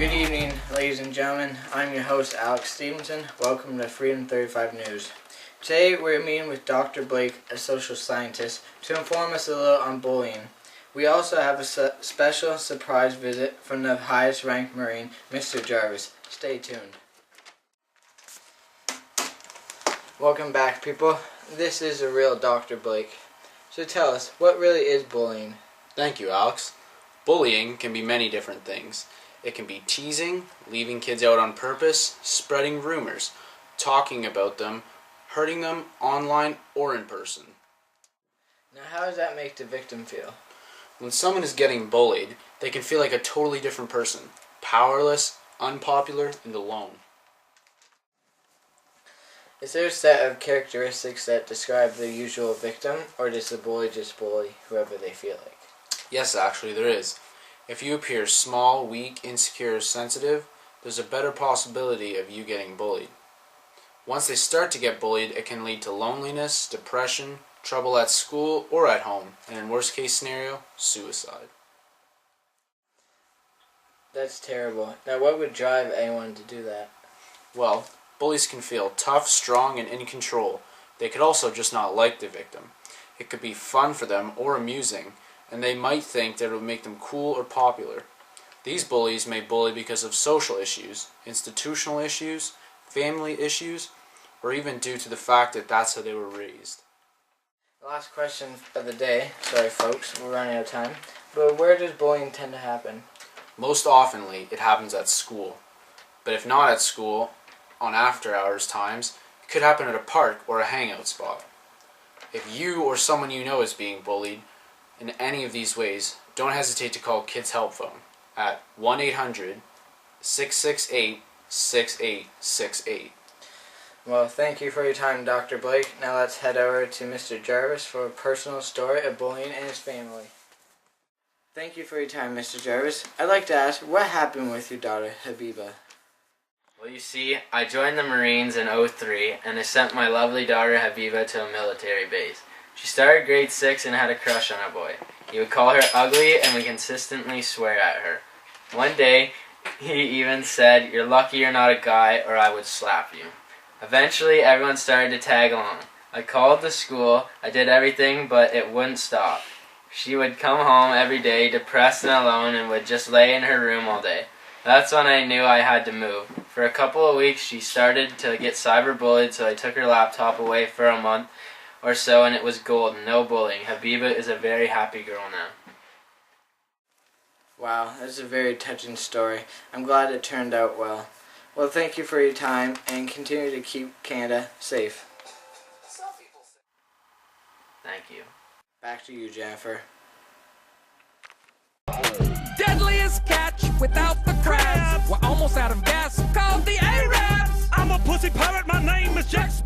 Good evening, ladies and gentlemen. I'm your host, Alex Stevenson. Welcome to Freedom 35 News. Today we're meeting with Dr. Blake, a social scientist, to inform us a little on bullying. We also have a special surprise visit from the highest ranked Marine, Mr. Jarvis. Stay tuned. Welcome back, people. This is a real Dr. Blake. So tell us, what really is bullying? Thank you, Alex. Bullying can be many different things. It can be teasing, leaving kids out on purpose, spreading rumors, talking about them, hurting them online or in person. Now, how does that make the victim feel? When someone is getting bullied, they can feel like a totally different person, powerless, unpopular, and alone. Is there a set of characteristics that describe the usual victim, or does the bully just bully whoever they feel like? Yes, actually, there is. If you appear small, weak, insecure, or sensitive, there's a better possibility of you getting bullied. Once they start to get bullied, it can lead to loneliness, depression, trouble at school or at home, and in worst case scenario, suicide. That's terrible. Now, what would drive anyone to do that? Well, bullies can feel tough, strong, and in control. They could also just not like the victim. It could be fun for them or amusing, and they might think that it would make them cool or popular. These bullies may bully because of social issues, institutional issues, family issues, or even due to the fact that that's how they were raised. The last question of the day. Sorry folks, we're running out of time. But where does bullying tend to happen? Most oftenly, it happens at school. But if not at school, on after hours times, it could happen at a park or a hangout spot. If you or someone you know is being bullied in any of these ways, don't hesitate to call Kids Help Phone at 1-800-668-6868. Well, thank you for your time, Dr. Blake. Now let's head over to Mr. Jarvis for a personal story of bullying and his family. Thank you for your time, Mr. Jarvis. I'd like to ask, what happened with your daughter, Habiba? Well, you see, I joined the Marines in '03, and I sent my lovely daughter Habiba to a military base. She started grade 6 and had a crush on a boy. He would call her ugly and would consistently swear at her. One day, he even said, "You're lucky you're not a guy or I would slap you." Eventually, everyone started to tag along. I called the school, I did everything, but it wouldn't stop. She would come home every day depressed and alone and would just lay in her room all day. That's when I knew I had to move. For a couple of weeks, she started to get cyberbullied, so I took her laptop away for a month or so, and it was gold, no bullying. Habiba is a very happy girl now. Wow, that's a very touching story. I'm glad it turned out well. Well, thank you for your time, and continue to keep Canada safe. Thank you. Back to you, Jennifer. Deadliest catch without the crabs. We're almost out of gas. Called the Arabs. I'm a pussy pirate, my name is Jackson.